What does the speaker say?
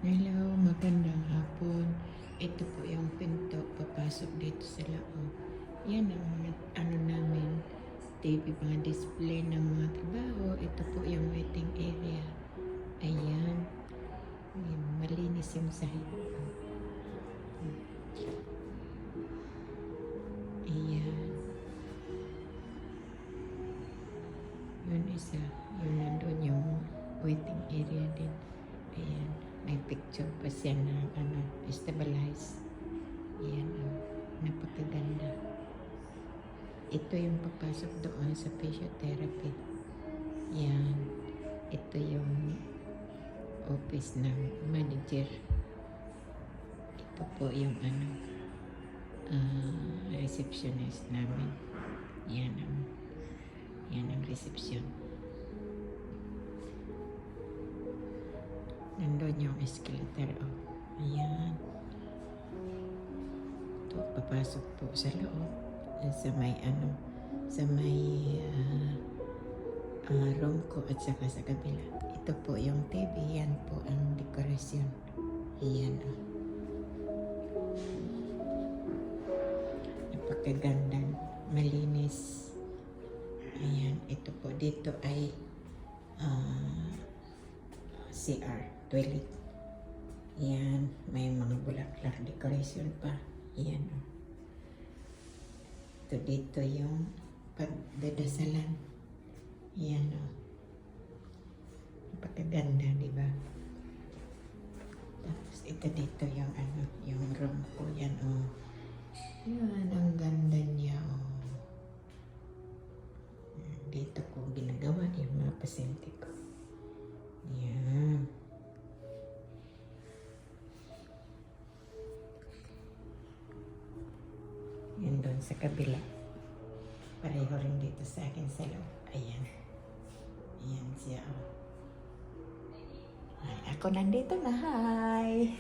Hello, magandang hapon. Ito po yung pinto papasok dito sa loob. Yan ang ano namin, TV, mga display ng mga trabaho. Ito po yung waiting area. Ayan. Ayan, malinis yung sahig. Ayan. Yun isa. Yun nandun yung waiting area din. Ayan. May picture pa siya na stabilize. Ayan. Napakaganda. Ito yung papasok doon sa physiotherapy. Yan. Ito yung office ng manager. Ito po yung receptionist namin. Yan ang reception. Nandun yung escalator. Oh. Ayan. Ito, papasok po sa loob. Sa may room ko at saka sa kabila. Ito po yung TV. Yan po ang dekorasyon. Ayan. Oh. Napakaganda. Malinis. Ayan. Ito po. Dito ay CR. Toilet. Ayan. May mga bulaklak decoration pa. Ayan. Oh. Dito yung pagdadasalan. Yan o. Napakaganda, di ba? Tapos ito dito yung yung room ko. Yan o. Yan, ang ganda niya o. Dito ko ginagawa yung mga pasyente ko. Yan. Yan doon sa kabila. Pareho rin dito sa akin sa loob. Ayan. Ayan siya. Oh. Ay, ako nandito na. Hi!